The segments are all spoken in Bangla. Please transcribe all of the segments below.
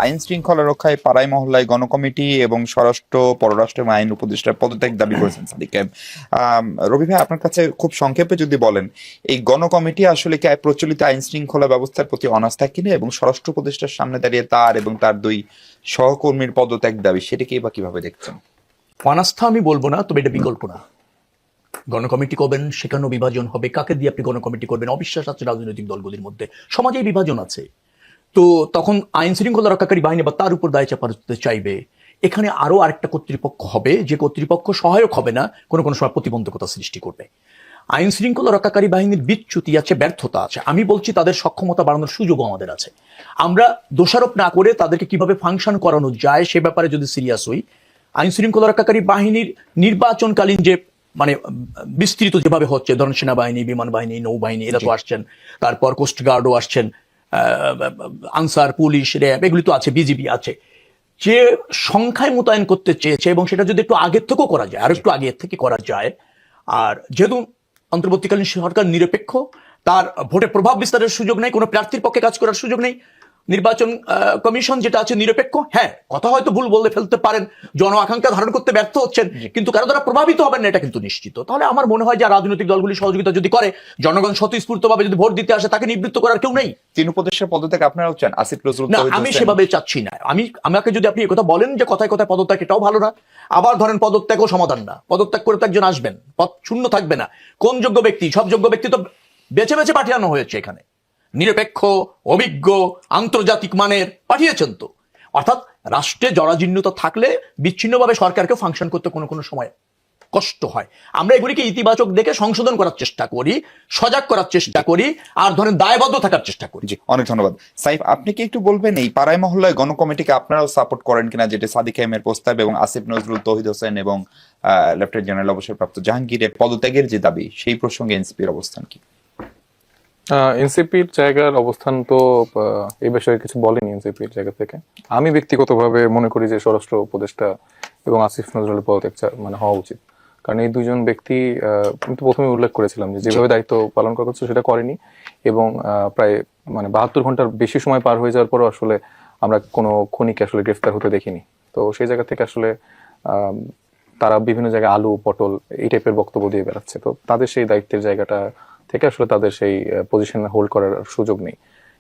আইন শৃঙ্খলা রক্ষায় পাড়ায় মহল্লায় গণকমিটি এবং স্বরাষ্ট্র পররাষ্ট্র এবং আইন উপদেষ্টার পদত্যাগ দাবি করেছেন সাদিক কায়েম। রবি ভাই, আপনার কাছে খুব সংক্ষেপে যদি বলেন, এই গণকমিটি আসলে কি প্রচলিত আইন শৃঙ্খলা ব্যবস্থার প্রতি অনাস্থা কিনে এবং স্বরাষ্ট্র উপদেষ্টার সামনে দাঁড়িয়ে তার এবং তার দুই সহকর্মীর পদত্যাগ দাবি, সেটাকেই বা কিভাবে দেখছেন? অনাস্থা আমি বলবো না, তবে এটা বিকল্প না। গণকমিটি করবেন, সেখানেও বিভাজন হবে। কাকে দিয়ে আপনি গণকমিটি করবেন? অবিশ্বাস আছে রাজনৈতিক দলগুলির মধ্যে, সমাজে বিভাজন আছে। তো তখন আইন শৃঙ্খলা রক্ষাকারী বাহিনী বা তার উপর দায় চাপাতে চাইবে। এখানে আরো আরেকটা কর্তৃপক্ষ হবে, যে কর্তৃপক্ষ সহায়ক হবে না, কোনো কোনো সময় প্রতিবন্ধকতা সৃষ্টি করবে। আইন শৃঙ্খলা রক্ষাকারী বাহিনীর বিচ্যুতি আছে, ব্যর্থতা আছে। আমি বলছি তাদের সক্ষমতা বাড়ানোর সুযোগও আমাদের আছে। আমরা দোষারোপ না করে তাদেরকে কিভাবে ফাংশন করানো যায় সে ব্যাপারে যদি সিরিয়াস হই, আইন শৃঙ্খলা রক্ষাকারী বাহিনীর নির্বাচনকালীন যে মানে বিস্তৃত যেভাবে হচ্ছে, ধরেন সেনাবাহিনী, বিমান বাহিনী, নৌবাহিনী, এরা তো আসছেন, তারপর কোস্টগার্ডও আসছেন, আনসার, পুলিশ, র্যাব, এগুলি তো আছে, বিজিবি আছে, যে সংখ্যায় মোতায়েন করতে চেয়েছে। এবং সেটা যদি একটু আগের থেকেও করা যায়, আর একটু আগের থেকে করা যায়। আর যেহেতু অন্তর্বর্তীকালীন সরকার নিরপেক্ষ, তার ভোটে প্রভাব বিস্তারের সুযোগ নেই, কোনো প্রার্থীর পক্ষে কাজ করার সুযোগ নেই। নির্বাচন কমিশন যেটা আছে নিরপেক্ষ, হ্যাঁ, কথা হয়তো ভুল বলে ফেলতে পারেন, জন আকাঙ্ক্ষা ধারণ করতে ব্যর্থ হচ্ছেন, কিন্তু কারো দ্বারা প্রভাবিত হবেন না, এটা কিন্তু নিশ্চিত। তাহলে আমার মনে হয় যে রাজনৈতিক দলগুলি সহযোগিতা যদি করে, জনগণ স্বতঃস্ফূর্তভাবে যদি ভোট দিতে আসে, তাকে নিবৃত্ত করার কেউ নেই। তিন উপদেষ্টার পদত্যাগ আপনারাও চান? আসিফ নজরুল না, আমি সেভাবে চাচ্ছি না। আমাকে যদি আপনি কথা বলেন যে কথায় কথায় পদত্যাগ, এটাও ভালো না। আবার ধরেন পদত্যাগও সমাধান না, পদত্যাগ করে তো একজন আসবেন, পদ শূন্য থাকবে না। কোন যোগ্য ব্যক্তি? সব যোগ্য ব্যক্তি তো বেছে বেছে পাঠানো হয়েছে, এখানে নিরপেক্ষ, অভিজ্ঞ, আন্তর্জাতিক মানের পাঠিয়েছেন তো। অর্থাৎ রাষ্ট্রে জরাজীর্ণতা থাকলে বিচ্ছিন্নভাবে সরকারকে ফাংশন করতে কোনো কোনো সময় কষ্ট হয়। আমরা এগুলিকে ইতিবাচক দেখে সংশোধন করার চেষ্টা করি, সজাগ করার চেষ্টা করি, আর ধরেন দায়বদ্ধ থাকার চেষ্টা করি। জি, অনেক ধন্যবাদ। সাইফ, আপনি কি একটু বলবেন এই পাড়ায় মহল্লায় গণকমিটিকে আপনারাও সাপোর্ট করেন কিনা, যেটা সাদিক কায়েমের প্রস্তাব এবং আসিফ নজরুল, তৌহিদ হোসেন এবং লেফটেন্যান্ট জেনারেল অবসরপ্রাপ্ত জাহাঙ্গীরের পদত্যাগের যে দাবি, সেই প্রসঙ্গে এনসিপির অবস্থান কি? এনসিপির জায়গার অবস্থান তো এই বিষয়ে কিছু বলেনি এনসিপির জায়গা থেকে। আমি ব্যক্তিগতভাবে মনে করি যে স্বরাষ্ট্র উপদেষ্টা এবং আসিফ নজরুলের পদত্যাগ মানে হওয়া উচিত। কারণ এই দুইজন ব্যক্তি, কিন্তু প্রথমে উল্লেখ করেছিলাম যে যেভাবে দায়িত্ব পালন করা হচ্ছে সেটা করেনি, এবং প্রায় মানে 72 ঘন্টার বেশি সময় পার হয়ে যাওয়ার পরও আসলে আমরা কোনো খুনিকে আসলে গ্রেফতার হতে দেখিনি। তো সেই জায়গা থেকে আসলে তারা বিভিন্ন জায়গায় আলু, পটল এই টাইপের বক্তব্য দিয়ে বেড়াচ্ছে। তো তাদের সেই দায়িত্বের জায়গাটা থেকে আসলে তাদের সেই পজিশন হোল্ড করার সুযোগ নেই।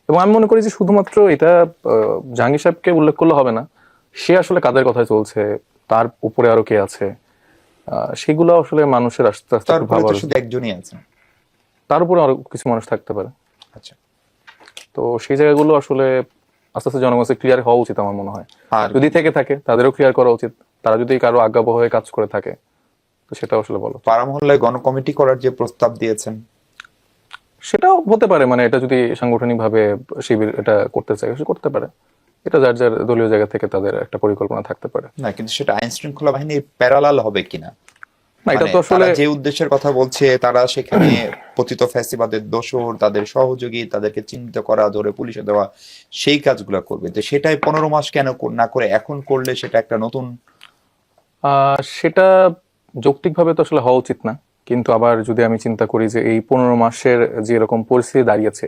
এবং আমি মনে করি যে শুধুমাত্র এটা জাহাঙ্গীর সাহেবকে উল্লেখ করলে হবে না, সে আসলে কাদের কথায় চলছে, তার উপরে আরো কে আছে, সেগুলো আসলে মানুষের আস্তে আস্তে একজনই আছে, তার উপরে আরো কিছু মানুষ থাকতে পারে। আচ্ছা, তো সেই জায়গাগুলো আসলে আস্তে আস্তে জনগণের ক্লিয়ার হওয়া উচিত আমার মনে হয়। আর যদি থেকে থাকে তাদেরও ক্লিয়ার করা উচিত। তারা যদি কারো আজ্ঞাবহ হয়ে কাজ করে থাকে, তো সেটা আসলে বলো। পাড়া মহল্লায় গণকমিটি করার যে প্রস্তাব দিয়েছেন, সেটাও হতে পারে, মানে এটা যদি সাংগঠনিক ভাবে শিবির এটা করতে চায়, সে করতে পারে। এটা যার যার দলীয় জায়গা থেকে তাদের একটা পরিকল্পনা থাকতে পারে। না, কিন্তু সেটা আইন শৃঙ্খলা বাহিনীর প্যারালাল হবে কিনা? না, এটা তো আসলে যে উদ্দেশ্যের কথা বলছে, তারা সেখানে পতিত ফ্যাসিবাদের দোসর, তাদের সহযোগী, তাদেরকে চিহ্নিত করা, ধরে পুলিশে দেওয়া, সেই কাজগুলো করবে। তো সেটাই 15 মাস কেন না করে এখন করলে সেটা একটা নতুন, সেটা যৌক্তিকভাবে তো আসলে হওয়া উচিত না। কিন্তু আবার যদি আমি চিন্তা করি যে এই 15 মাসের যে এরকম পরিস্থিতি দাঁড়িয়েছে,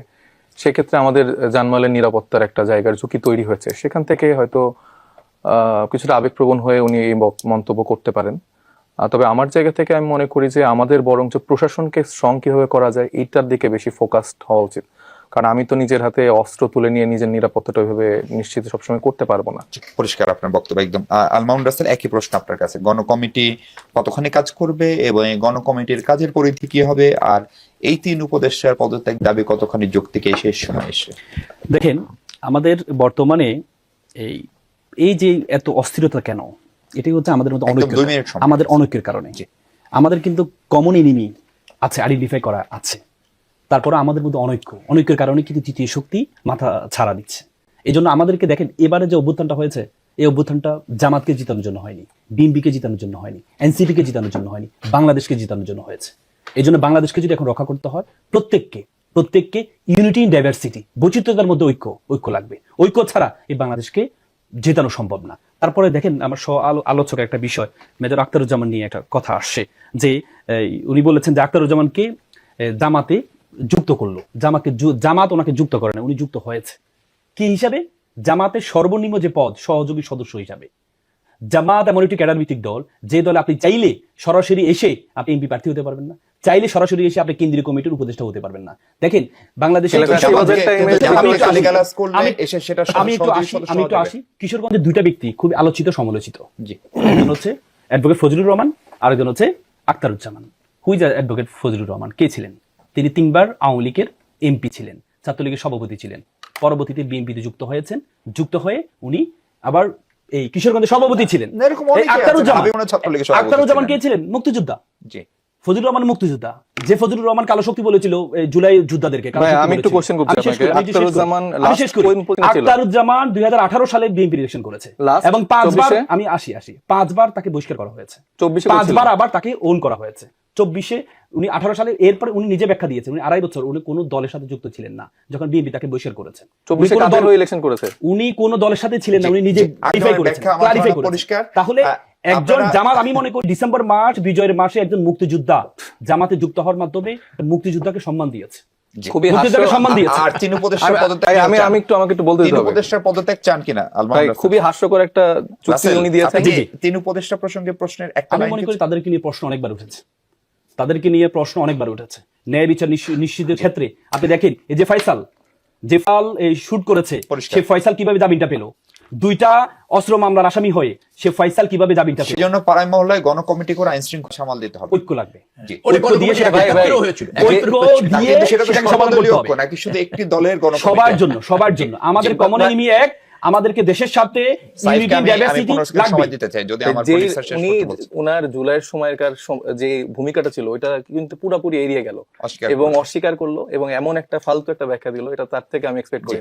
সেক্ষেত্রে আমাদের জানমালের নিরাপত্তার একটা জায়গার ঝুঁকি তৈরি হয়েছে, সেখান থেকে হয়তো কিছুটা আবেগপ্রবণ হয়ে উনি এই মন্তব্য করতে পারেন। তবে আমার জায়গা থেকে আমি মনে করি যে আমাদের বরঞ্চ প্রশাসনকে স্ট্রং কিভাবে করা যায় এইটার দিকে বেশি ফোকাসড হওয়া উচিত। কারণ আমি তো নিজের হাতে অস্ত্র তুলে নিয়ে নিজের নিরাপত্তাটা ওইভাবে নিশ্চিত সবসময় করতে পারবো না। পরিষ্কার আপনার বক্তব্য একদম। আলমাউন রাসেল, একই প্রশ্ন আপনার কাছে। গণকমিটি কতখানি কাজ করবে এবং গণকমিটির কাজের পরিধি কি হবে, আর এই 3 উপদেষ্টার পদত্যাগ দাবি কতখানি যৌক্তিক এই শেষ সময় এসে? দেখেন, আমাদের বর্তমানে এই যে এত অস্থিরতা কেন, এটাই হচ্ছে আমাদের মধ্যে আমাদের অনৈক্যের কারণে। আমাদের কিন্তু কমন এনিমি আছে, আইডেন্টিফাই করা আছে, তারপরে আমাদের মধ্যে অনৈক্যের কারণে কিন্তু তৃতীয় শক্তি মাথা ছাড়া দিচ্ছে। এই জন্য আমাদেরকে দেখেন, এবারে যে অভ্যুত্থানটা হয়েছে, এই অভ্যুত্থানটা জামাতকে জিতানোর জন্য হয়নি, বিএনপিকে জিতানোর জন্য হয়নি, এনসিপিকে জিতানোর জন্য হয়নি, বাংলাদেশকে জিতানোর জন্য হয়েছে। এই জন্য বাংলাদেশকে যদি এখন রক্ষা করতে হয়, প্রত্যেককে ইউনিটি ইন ডাইভার্সিটি, বৈচিত্র্যতার মধ্যে ঐক্য লাগবে। ঐক্য ছাড়া এই বাংলাদেশকে জেতানো সম্ভব না। তারপরে দেখেন, আমার আলোচকের একটা বিষয়, মেজর আখতারুজ্জামান নিয়ে একটা কথা আসছে, যে উনি বলেছেন যে আখতারুজ্জামানকে জামাতে যুক্ত করলো, জামাত ওনাকে যুক্ত করে না, উনি যুক্ত হয়েছে কি হিসাবে? জামাতের সর্বনিম্ন যে পদ সহযোগী সদস্য হিসাবে। জামাত এমন একটি ক্যাডারভিত্তিক দল, যে দলে আপনি চাইলে সরাসরি এসে আপনি এমপি প্রার্থী হতে পারবেন না, চাইলে সরাসরি এসে আপনি কেন্দ্রীয় কমিটির উপদেষ্টা হতে পারবেন না। দেখেন বাংলাদেশের আমি একটু আসি, কিশোরগঞ্জের দুইটা ব্যক্তি খুব আলোচিত সমালোচিত, একজন হচ্ছে অ্যাডভোকেট ফজলুর রহমান, আরেকজন হচ্ছে আখতারুজ্জামান। হুইজ অ্যাডভোকেট ফজলুর রহমান কে ছিলেন? তিনি 3 বার আওয়ামী লীগের এমপি ছিলেন, ছাত্রলীগের সভাপতি ছিলেন, পরবর্তীতে বিএনপিতে যুক্ত হয়েছেন, যুক্ত হয়ে উনি আবার এই কিশোরগঞ্জের সভাপতি ছিলেন। আখতারুজ্জামান কে ছিলেন? মুক্তিযোদ্ধা। ফজলুর রহমান মুক্তিযোদ্ধা, যে ফজলুর রহমান কালো শক্তি বলেছিল জুলাই যোদ্ধাদেরকে। আমি একটু কোশ্চেন করছি আপনাকে, আখতারুজ্জামান 2018 সালে বিএনপি ইলেকশন করেছে এবং 5 বার, আমি আসি 5 বার তাকে বহিষ্কার করা হয়েছে, 5 বার আবার তাকে ওন করা হয়েছে। 24-এ উনি 18 সালে, এরপরে উনি নিজে ব্যাখ্যা দিয়েছেন উনি 2.5 বছর উনি কোনো দলের সাথে যুক্ত ছিলেন না যখন বিএনপি তাকে বহিষ্কার করেছে। 24-এ কাদের হয়ে ইলেকশন করেছে? উনি কোনো দলের সাথে ছিলেন না, উনি নিজে ক্লারিফাই করেছেন। তাহলে একজন জামাত, আমি মনে করি ডিসেম্বর মাস বিজয়ের মাসে একজন মুক্তিযোদ্ধা জামাতে যুক্ত হওয়ার মাধ্যমে মুক্তিযোদ্ধাকে সম্মান দিয়েছে, খুবই সম্মান দিয়েছে। আর তিন উপদেষ্টার পদত্যাগ, আমাকে একটু বলতে দিতে হবে, তিন উপদেষ্টার পদত্যাগ চান কিনা? খুবই হাস্যকর একটা চুক্তি উনি দিয়েছেন। তিন উপদেষ্টা প্রসঙ্গে প্রশ্নের একটা আমি মনে করি তাদেরকে নিয়ে প্রশ্ন অনেকবার উঠেছে, ন্যায় বিচার নিশ্চিতের ক্ষেত্রে আপনি দেখেন এই যে ফয়সাল এই শুট করেছে, সে ফয়সাল কিভাবে জামিনটা পেল? 2টা অস্ত্র মামলার আসামি হয়ে সে ফয়সাল কিভাবে জামিনটা পেল? সেজন্য পাড়ায় মহল্লায় গণকমিটি করে আইন শৃঙ্খলা সামাল দিতে হবে, ঐক্য লাগবে। ঐক্য দিয়ে সেটাকে সমাধান করতে হবে, নাকি শুধু একটি দলের গণকমিটি? সবার জন্য আমাদের কমন এনিমি এক, আমাদেরকে দেশের সাথে সময় দিতে চাই। যদি আমার উনার জুলাইয়ের সময়কার যে ভূমিকাটা ছিল ওইটা কিন্তু পুরোপুরি এড়িয়ে গেল এবং অস্বীকার করলো এবং এমন একটা ফালতু একটা ব্যাখ্যা দিল, এটা তার থেকে আমি এক্সপেক্ট করি।